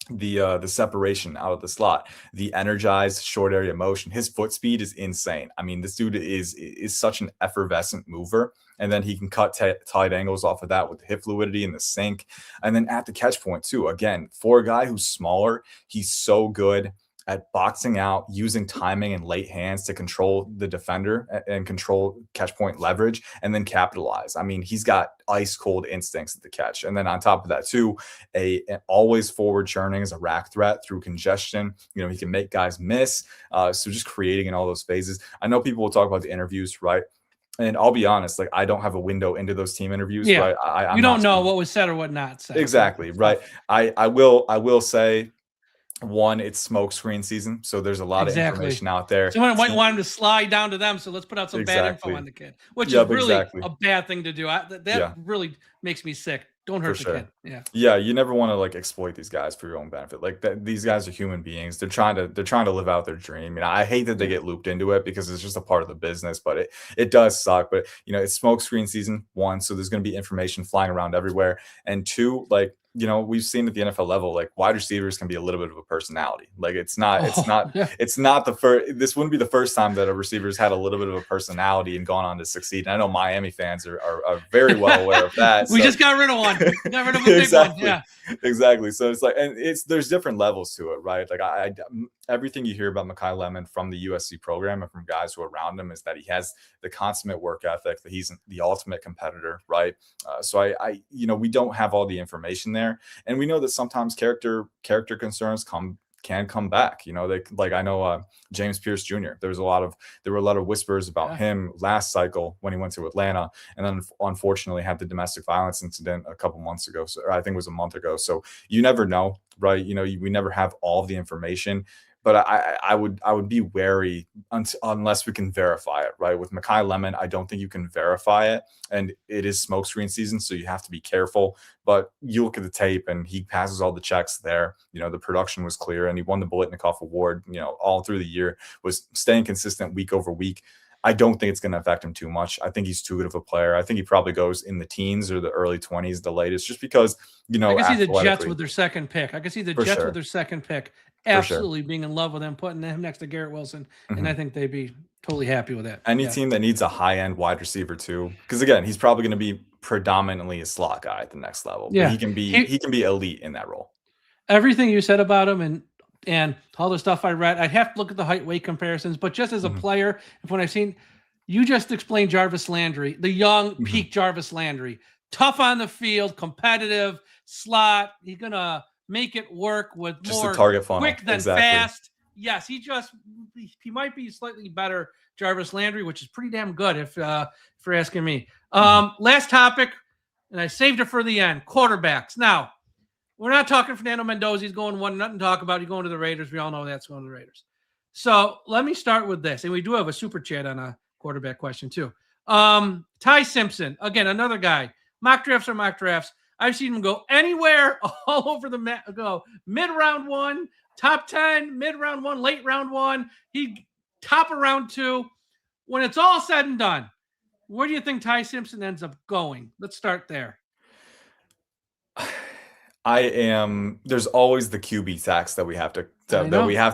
The separation out of the slot, the energized short area motion, his foot speed is insane. I mean, this dude is such an effervescent mover, and then he can cut tight angles off of that with the hip fluidity and the sink. And then at the catch point too, again, for a guy who's smaller, he's so good at boxing out, using timing and late hands to control the defender and control catch point leverage, and then capitalize. I mean, he's got ice cold instincts at the catch. And then on top of that too, an always forward churning as a rack threat through congestion. He can make guys miss. So just creating in all those phases. I know people will talk about the interviews, right? And I'll be honest, like I don't have a window into those team interviews, right? You don't know what was said or what not said. Exactly, right? I will say, one, it's smokescreen season, so there's a lot of information out there. Someone might want him to slide down to them, so let's put out some bad info on the kid, which is really a bad thing to do. That really makes me sick. Don't hurt the kid. Yeah, you never want to like exploit these guys for your own benefit. Like these guys are human beings. They're trying to live out their dream. I hate that they get looped into it because it's just a part of the business, but it does suck. But it's smokescreen season, 1, so there's going to be information flying around everywhere, and 2, like, we've seen at the NFL level, like wide receivers can be a little bit of a personality. Like it's not the first, this wouldn't be the first time that a receiver's had a little bit of a personality and gone on to succeed. And I know Miami fans are very well aware of that. We just got rid of one. Got rid of a big one. Yeah, exactly. So it's like, and there's different levels to it, right? Like everything you hear about Mekhi Lemon from the USC program and from guys who are around him is that he has the consummate work ethic, that he's the ultimate competitor, right? So we don't have all the information there, and we know that sometimes character concerns can come back. I know James Pierce Jr. There were a lot of whispers about him last cycle when he went to Atlanta, and then unfortunately had the domestic violence incident a couple months ago. So I think it was a month ago. So you never know, right? We never have all of the information. but I would be wary unless we can verify it, right? With Mekhi Lemon, I don't think you can verify it, and it is smokescreen season, so you have to be careful. But you look at the tape, and he passes all the checks there. The production was clear, and he won the Biletnikoff Award. All through the year, was staying consistent week over week. I don't think it's going to affect him too much. I think he's too good of a player. I think he probably goes in the teens or the early 20s, the latest, just because, I can see the Jets with their second pick. I can see the Jets with their second pick absolutely being in love with him, putting him next to Garrett Wilson. And I think they'd be totally happy with that. Any team that needs a high-end wide receiver too, because again, he's probably going to be predominantly a slot guy at the next level. Yeah, but he can be elite in that role. Everything you said about him and all the stuff I read, I'd have to look at the height weight comparisons, but just as a player, when I've seen, you just explained Jarvis Landry, the young peak Jarvis Landry, tough on the field, competitive, slot. He's going to make it work with just more a target funnel. Quick than fast. Yes, he might be slightly better Jarvis Landry, which is pretty damn good if you're asking me. Last topic, and I saved it for the end, quarterbacks. Now, we're not talking Fernando Mendoza. He's going one, nothing to talk about. He's going to the Raiders. We all know that's going to the Raiders. So let me start with this. And we do have a super chat on a quarterback question too. Ty Simpson, again, another guy. Mock drafts are mock drafts. I've seen him go anywhere all over the map. Go mid-round 1, top 10, mid-round 1, late round 1. He top of round 2. When it's all said and done, where do you think Ty Simpson ends up going? Let's start there. There's always the QB tax that we have to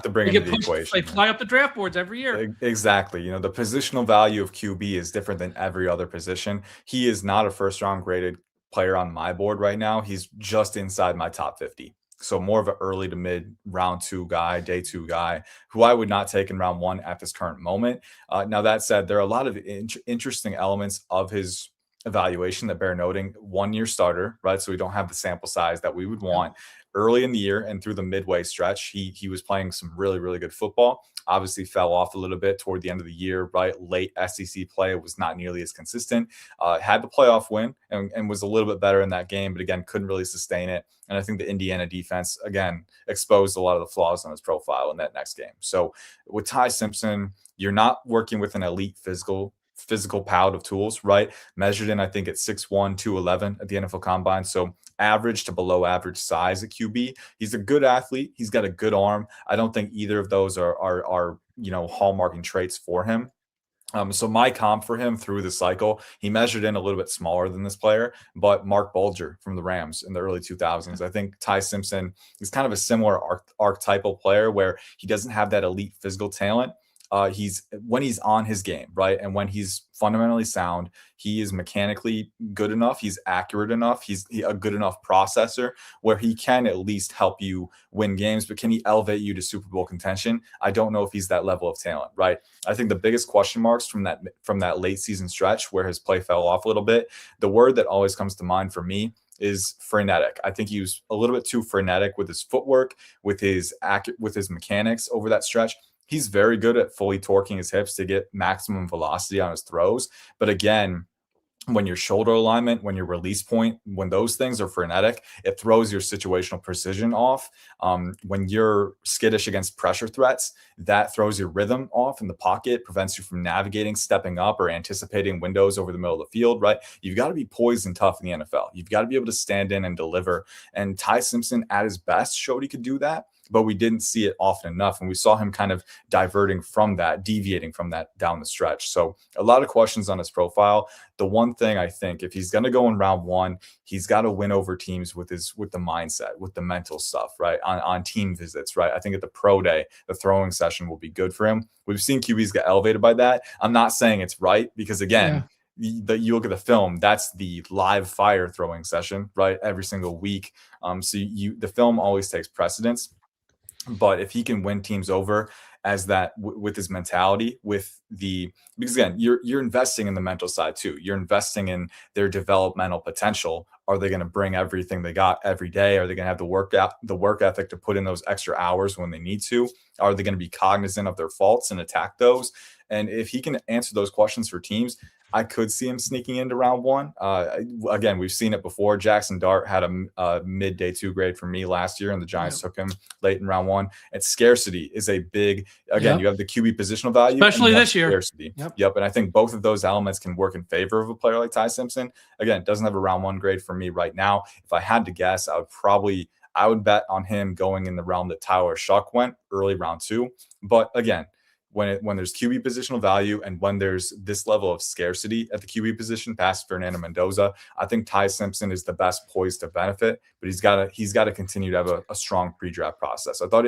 bring into the equation. They fly up the draft boards every year. Exactly. The positional value of QB is different than every other position. He is not a first round graded player on my board right now. He's just inside my top 50. So more of an early to mid round 2 guy, day 2 guy, who I would not take in round 1 at this current moment. Now that said, there are a lot of interesting elements of his evaluation that bear noting. 1-year starter, right? So we don't have the sample size that we would want. Early in the year and through the midway stretch, he was playing some really, really good football. Obviously fell off a little bit toward the end of the year, right? Late SEC play was not nearly as consistent. Had the playoff win and was a little bit better in that game, but again, couldn't really sustain it. And I think the Indiana defense, again, exposed a lot of the flaws on his profile in that next game. So with Ty Simpson, you're not working with an elite physical palette of tools, right? Measured in, I think, at 6'1", 211 at the NFL Combine. So average to below average size at QB. He's a good athlete. He's got a good arm. I don't think either of those are hallmarking traits for him. So my comp for him through the cycle, he measured in a little bit smaller than this player, but Mark Bulger from the Rams in the early 2000s. I think Ty Simpson is kind of a similar archetypal player where he doesn't have that elite physical talent. When he's on his game, right? And when he's fundamentally sound, he is mechanically good enough. He's accurate enough. He's a good enough processor where he can at least help you win games, but can he elevate you to Super Bowl contention? I don't know if he's that level of talent, right? I think the biggest question marks from that late season stretch where his play fell off a little bit, the word that always comes to mind for me is frenetic. I think he was a little bit too frenetic with his footwork, with his mechanics over that stretch. He's very good at fully torquing his hips to get maximum velocity on his throws. But again, when your shoulder alignment, when your release point, when those things are frenetic, it throws your situational precision off. When you're skittish against pressure threats, that throws your rhythm off in the pocket, prevents you from navigating, stepping up, or anticipating windows over the middle of the field, right? You've got to be poised and tough in the NFL. You've got to be able to stand in and deliver. And Ty Simpson at his best showed he could do that, but we didn't see it often enough. And we saw him kind of deviating from that down the stretch. So a lot of questions on his profile. The one thing I think, if he's going to go in round 1, he's got to win over teams with the mindset, with the mental stuff, right? On team visits, right? I think at the pro day, the throwing session will be good for him. We've seen QBs get elevated by that. I'm not saying it's right because again, you look at the film, that's the live fire throwing session, right? Every single week. So the film always takes precedence. But if he can win teams over as that with his mentality, because again, you're investing in the mental side too. You're investing in their developmental potential. Are they going to bring everything they got every day? Are they going to have the work ethic to put in those extra hours when they need to? Are they going to be cognizant of their faults and attack those? And if he can answer those questions for teams, I could see him sneaking into round one. Again, we've seen it before. Jackson Dart had a mid day 2 grade for me last year, and the Giants took him late in round one. And scarcity is a big, again, you have the QB positional value, especially and you have this year. Scarcity. Yep. And I think both of those elements can work in favor of a player like Ty Simpson. Again, doesn't have a round one grade for me right now. If I had to guess, I would bet on him going in the realm that Tyler Shuck went, early round 2. But again, when there's QB positional value and when there's this level of scarcity at the QB position past Fernando Mendoza, I think Ty Simpson is the best poised to benefit, but he's got to continue to have a strong pre-draft process. I thought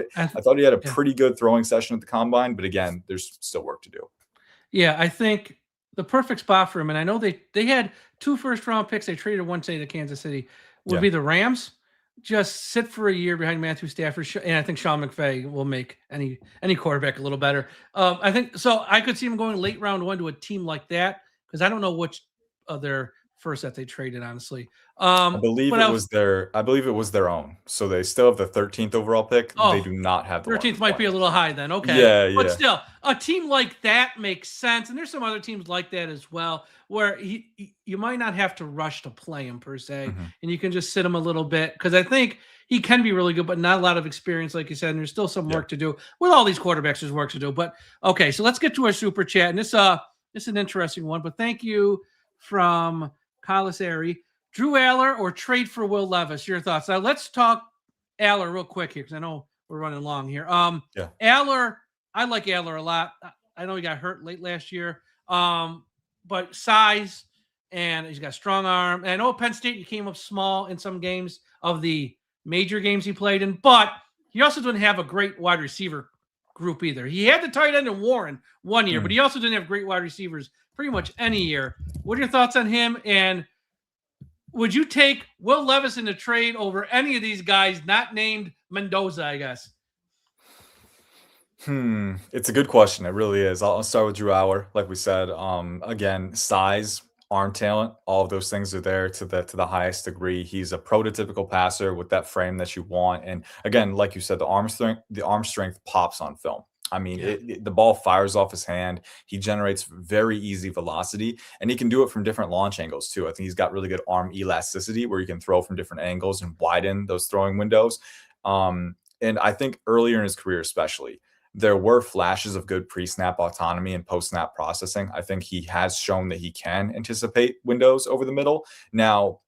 he had a pretty good throwing session at the combine, but again, there's still work to do. Yeah, I think the perfect spot for him, and I know they had 2 first-round picks. They traded one today to Kansas City. Would be the Rams. Just sit for a year behind Matthew Stafford, and I think Sean McVay will make any quarterback a little better. I think so. I could see him going late round 1 to a team like that, because I don't know which of their first that they traded, honestly. I believe it was their own. So they still have the 13th overall pick. They do not have the 13th. Might be a little high then. Okay. But still, a team like that makes sense. And there's some other teams like that as well, where you might not have to rush to play him per se, and you can just sit him a little bit, because I think he can be really good, but not a lot of experience, like you said. And there's still some work to do with all these quarterbacks. There's work to do. But okay, so let's get to our super chat. And this is an interesting one. But thank you from Colisary. Drew Aller or trade for Will Levis? Your thoughts. Now let's talk Aller real quick here, because I know we're running long here. Aller, I like Aller a lot. I know he got hurt late last year. But size, and he's got a strong arm. And I know at Penn State he came up small in some games of the major games he played in, but he also didn't have a great wide receiver group either. He had the tight end in Warren one year, but he also didn't have great wide receivers pretty much any year. What are your thoughts on him? And would you take Will Levis in the trade over any of these guys not named Mendoza, I guess? It's a good question. It really is. I'll start with Drew Aller. Like we said, again, size, arm talent, all of those things are there to the highest degree. He's a prototypical passer with that frame that you want. And again, like you said, the arm strength pops on film. I mean, the ball fires off his hand. He generates very easy velocity, and he can do it from different launch angles too. I think he's got really good arm elasticity where you can throw from different angles and widen those throwing windows. And I think earlier in his career, especially, there were flashes of good pre-snap autonomy and post-snap processing. I think he has shown that he can anticipate windows over the middle. Now,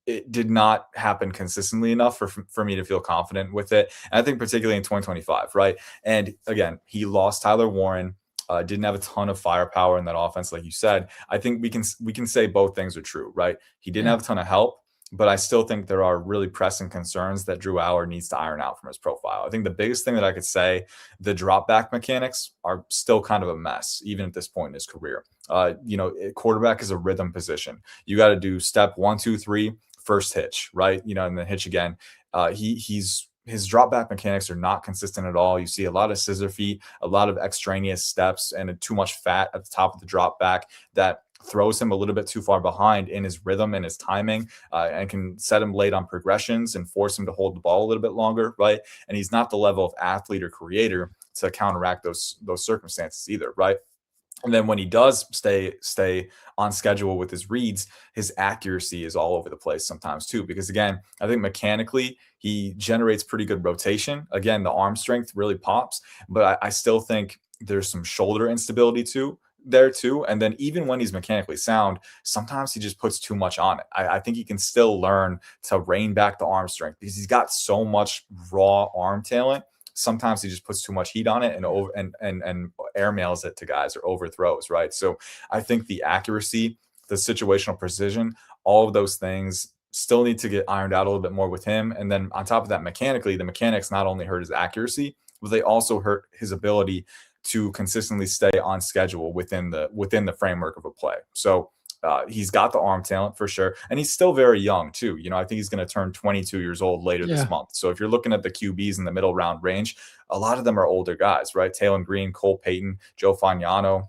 it did not happen consistently enough for me to feel confident with it. And I think particularly in 2025, right? And again, he lost Tyler Warren, didn't have a ton of firepower in that offense, like you said. I think we can say both things are true, right? He didn't have a ton of help, but I still think there are really pressing concerns that Drew Aller needs to iron out from his profile. I think the biggest thing that I could say, the drop back mechanics are still kind of a mess, even at this point in his career. Quarterback is a rhythm position. You got to do step 1, 2, 3, first hitch, right? And then hitch again. His drop back mechanics are not consistent at all. You see a lot of scissor feet, a lot of extraneous steps, and too much fat at the top of the drop back that throws him a little bit too far behind in his rhythm and his timing, and can set him late on progressions and force him to hold the ball a little bit longer, right? And he's not the level of athlete or creator to counteract those circumstances either, right? And then when he does stay on schedule with his reads, his accuracy is all over the place sometimes too. Because again, I think mechanically he generates pretty good rotation. Again, the arm strength really pops, but I still think there's some shoulder instability there too. And then even when he's mechanically sound, sometimes he just puts too much on it. I think he can still learn to rein back the arm strength because he's got so much raw arm talent. Sometimes he just puts too much heat on it and airmails it to guys or overthrows, right? So I think the accuracy, the situational precision, all of those things still need to get ironed out a little bit more with him. And then on top of that, mechanically, the mechanics not only hurt his accuracy, but they also hurt his ability to consistently stay on schedule within the framework of a play. So he's got the arm talent for sure. And he's still very young too. I think he's going to turn 22 years old later this month. So if you're looking at the QBs in the middle round range, a lot of them are older guys, right? Taylon Green, Cole Payton, Joe Fagnano,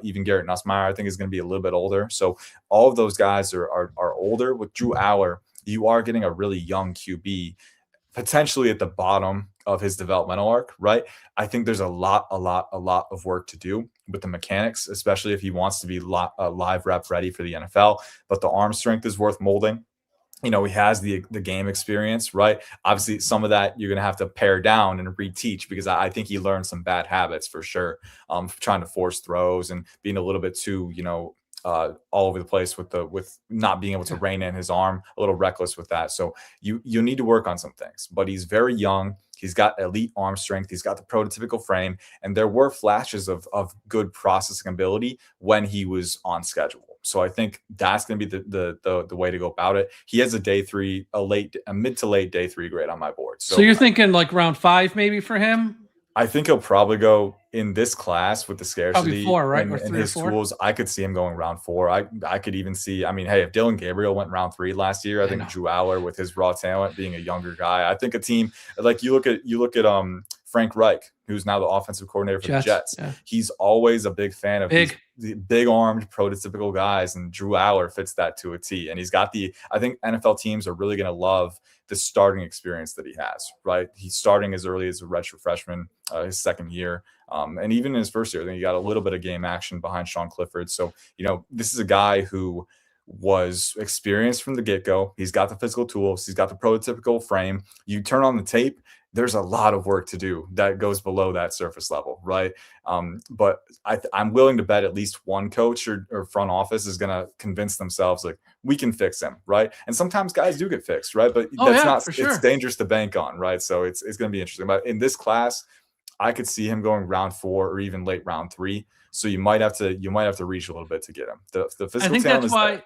even Garrett Nussmeier, I think is going to be a little bit older. So all of those guys are older. With Drew Aller, you are getting a really young QB, potentially at the bottom of his developmental arc, right? I think there's a lot of work to do with the mechanics, especially if he wants to be live rep ready for the NFL. But the arm strength is worth molding. He has the game experience, right? Obviously, some of that you're going to have to pare down and reteach, because I think he learned some bad habits for sure. Trying to force throws and being a little bit too, all over the place with not being able to rein in his arm, a little reckless with that. So you need to work on some things, but he's very young. He's got elite arm strength. He's got the prototypical frame, and there were flashes of good processing ability when he was on schedule. So I think that's going to be the way to go about it. He has a mid to late day 3 grade on my board. So you're thinking like round 5 maybe for him? I think he'll probably go in this class with the scarcity 4, right? and his tools. I could see him going round 4. I could even see, hey, if Dylan Gabriel went round 3 last year, I think Drew Aller with his raw talent, being a younger guy, I think a team like you look at Frank Reich, who's now the offensive coordinator for the Jets. Yeah. He's always a big fan of the big-armed, prototypical guys, and Drew Aller fits that to a T. And he's got I think NFL teams are really going to love the starting experience that he has, right? He's starting as early as a redshirt freshman, his second year. And even in his first year, I think he got a little bit of game action behind Sean Clifford. So, this is a guy who was experienced from the get-go. He's got the physical tools. He's got the prototypical frame. You turn on the tape, there's a lot of work to do that goes below that surface level, right? But I'm willing to bet at least one coach or front office is going to convince themselves like, we can fix him, right? And sometimes guys do get fixed, right? But it's dangerous to bank on, right? So it's going to be interesting. But in this class, I could see him going round 4 or even late round 3. So you might have to reach a little bit to get him. The physical talent is there.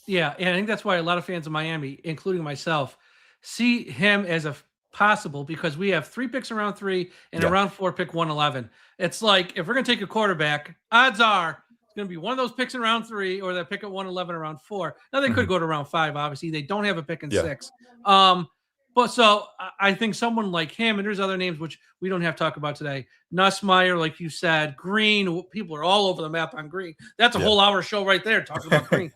Yeah, and I think that's why a lot of fans of Miami, including myself, see him as a possible, because we have 3 picks in round 3 and a round 4 pick 111. It's like, if we're going to take a quarterback, odds are it's going to be one of those picks in round 3 or that pick at 111 or round 4. Now they could go to round 5. Obviously, they don't have a pick in 6. But so I think someone like him, and there's other names which we don't have to talk about today. Nussmeier, like you said, Green. People are all over the map on Green. That's a whole hour show right there talking about Green.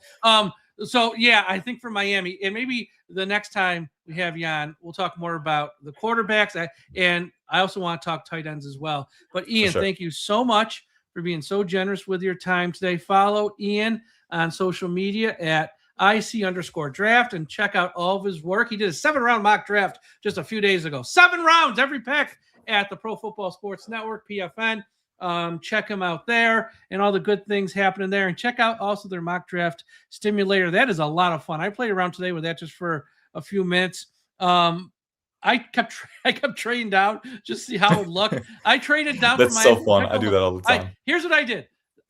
So yeah, I think for Miami, and maybe the next time we have you on, we'll talk more about the quarterbacks. And I also want to talk tight ends as well. But Ian, thank you so much for being so generous with your time today. Follow Ian on social media at IC_draft and check out all of his work. He did a 7-round mock draft just a few days ago. 7 rounds, every pick at the Pro Football Sports Network, PFN. Check them out there and all the good things happening there. And check out also their mock draft stimulator. That is a lot of fun. I played around today with that just for a few minutes. I kept trading down just to see how it would look. I traded down. That's so fun. I do that all the time. Here's what I did.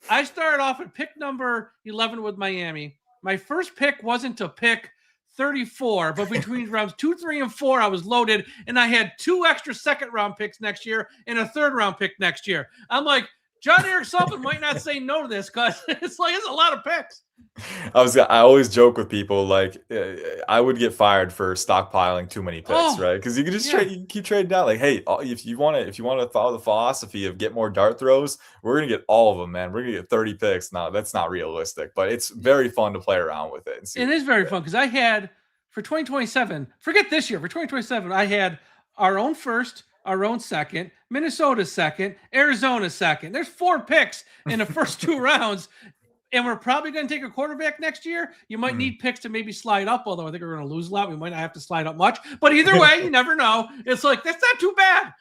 I started off at pick number 11 with Miami. My first pick wasn't to pick 34, but between rounds 2, 3, and 4, I was loaded, and I had 2 extra second-round picks next year and a third-round pick next year. I'm like, John Eric Sullivan might not say no to this because it's a lot of picks. I always joke with people like I would get fired for stockpiling too many picks, right? Because you can just keep trading down. Like, hey, if you want to follow the philosophy of get more dart throws, we're gonna get all of them, man. We're gonna get 30 picks. No, that's not realistic, but it's very fun to play around with it. It is very fun because I had for 2027. Forget this year. For 2027, I had our own first, our own second, Minnesota second, Arizona second. There's 4 picks in the first 2 rounds. And we're probably going to take a quarterback next year. You might need picks to maybe slide up, although I think we're going to lose a lot. We might not have to slide up much. But either way, you never know. It's like, that's not too bad.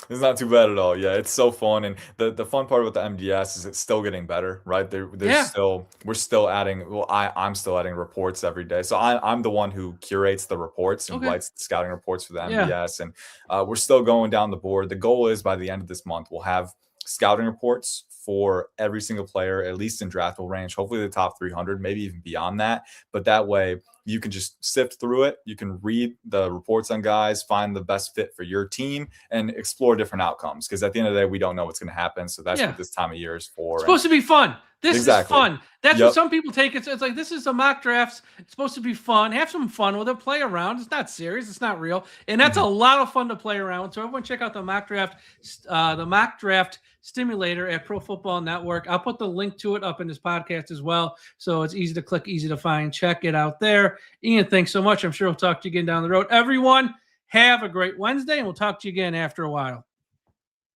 It's not too bad at all. Yeah, it's so fun. And the fun part about the MDS is it's still getting better, right? We're still adding, I'm still adding reports every day. So I'm the one who curates the reports and writes the scouting reports for the MDS. And we're still going down the board. The goal is by the end of this month, we'll have scouting reports for every single player, at least in draftable range, hopefully the top 300, maybe even beyond that. But that way you can just sift through it. You can read the reports on guys, find the best fit for your team, and explore different outcomes. Because at the end of the day, we don't know what's going to happen. So that's what this time of year is for. It's supposed to be fun. This is fun. That's what some people take it. It's like, this is a mock drafts. It's supposed to be fun. Have some fun with it. Play around. It's not serious. It's not real. And that's a lot of fun to play around. So everyone check out the mock draft stimulator at Pro Football Network. I'll put the link to it up in this podcast as well. So it's easy to click, easy to find. Check it out there. Ian, thanks so much. I'm sure we'll talk to you again down the road. Everyone, Have a great Wednesday, and we'll talk to you again after a while.